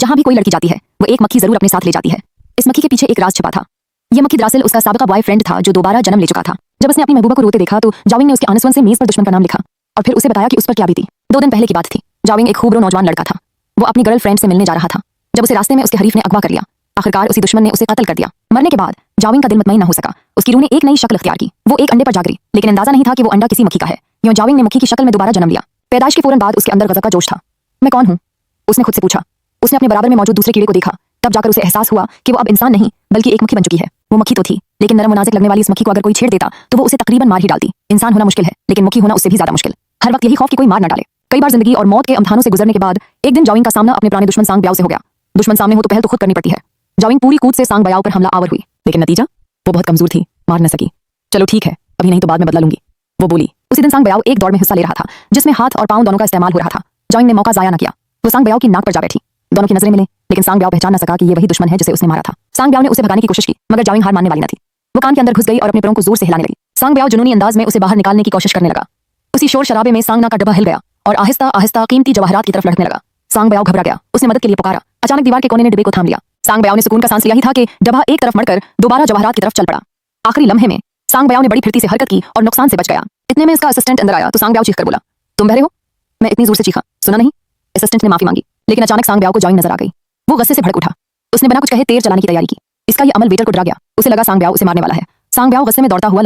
जहां भी कोई लड़की जाती है वो एक मक्खी जरूर अपने साथ ले जाती है। इस मक्खी के पीछे एक राज छिपा था। यह मक्खी दरअसल उसका साबिका बॉयफ्रेंड था जो दोबारा जन्म ले चुका था। जब उसने अपनी महबूबा को रोते देखा तो जाविंग ने उसके आनसवन से मेज पर दुश्मन का नाम लिखा और फिर उसे बताया कि उस पर क्या बीती। 2 दिन पहले की बात थी। जाविंग एक खूबरो नौजवान लड़का था। वो अपनी गर्लफ्रेंड से मिलने जा रहा था जब उसे रास्ते में उसके हरीफ ने अगवा कर लिया। आखिरकार उसी दुश्मन ने उसे कत्ल कर दिया। मरने के बाद जाविंग का दिल मुतमईन न हो सका। उसकी रूह ने एक नई शक्ल इख्तियार की। वो एक अंडे पर जाग गई, लेकिन अंदाजा नहीं था कि वो अंडा किसी मक्खी का है। यूं जाविंग ने मक्खी की शक्ल में दोबारा जन्म लिया। पैदाइश के फौरन बाद उसके अंदर गजब का जोश था। मैं कौन हूँ? उसने खुद से पूछा। उसने अपने बराबर में मौजूद दूसरे कीड़े को देखा। तब जाकर उसे एहसास हुआ कि वो अब इंसान नहीं बल्कि एक मक्खी बन चुकी है। वो मक्खी तो थी, लेकिन नरम नाजुक लगने वाली इस मक्खी को अगर कोई छेड़ देता तो वो उसे तकरीबन मार ही डालती। इंसान होना मुश्किल है, लेकिन मक्खी होना उससे भी ज्यादा मुश्किल। हर वक्त यही खौफ कि कोई मार न डाले। कई बार जिंदगी और मौत के अमथानों से गुजरने के बाद एक दिन जाविंग का सामना अपने पुराने दुश्मन सांग ब्याओ से हो गया। दुश्मन सामने हो तो पहल तो खुद करनी पड़ती है। जाविंग पूरी कूद से सांग ब्याओ पर हमला आवर हुई, लेकिन नतीजा वो बहुत कमजोर थी, मार न सकी। चलो ठीक है, अभी नहीं तो बाद में बदला लूंगी, वो बोली। उसी दिन सांग ब्याओ एक दौड़ में हिस्सा ले रहा था जिसमें हाथ और पांव दोनों का इस्तेमाल हो रहा था। जाविंग ने मौका जाया न किया। वो सांग ब्याओ की नाक पर जा बैठी। दोनों की नजरें मिले, लेकिन सांग ब्याओ पहचान न सका कि ये वही दुश्मन है जिसे उसने मारा था। सांग ब्याओ ने उसे भगाने की कोशिश की, मगर जाविंग हार मानने वाली न थी। वो कान के अंदर घुस गई और अपने पैरों को जोर से हिलाने लगी। सांग ब्याओ जुनूनी अंदाज में उसे बाहर निकालने की कोशिश करने लगा। उसी शोर शराबे में सांगना का डब्बा हिल गया और आहिस्ता आहिस्ता कीमती जवाहरात की तरफ लड़कने लगा। सांग ब्याओ घबरा गया। उसने मदद के लिए पुकारा। अचानक दीवार के कोने ने डिब्बे को थाम लिया। सांग ब्याओ ने सुकून का सांस लिया ही था कि डब्बा एक तरफ मड़कर दोबारा जवाहरात की तरफ चल पड़ा। आखिरी लम्हे में सांग ब्याओ ने बड़ी फुर्ती से हरकत की और नुकसान से बच गया। इतने में इसका असिस्टेंट अंदर आया तो सांग ब्याओ चीख कर बोला, तुम बहरे हो? मैं इतनी जोर से चीखा, सुना नहीं? असिस्टेंट ने माफी मांगी, लेकिन अचानक सांग ब्याओ को जाविंग नजर आ गई। वो गुस्से से भड़क उठा। उसने बिना कुछ कहे तेर चलाने की तैयारी की। इसका ये अमल वेटर को डरा गया। उसे लगा सांग ब्याओ उसे मारने वाला है। सांग ब्याओ गुस्से में दौड़ता हुआ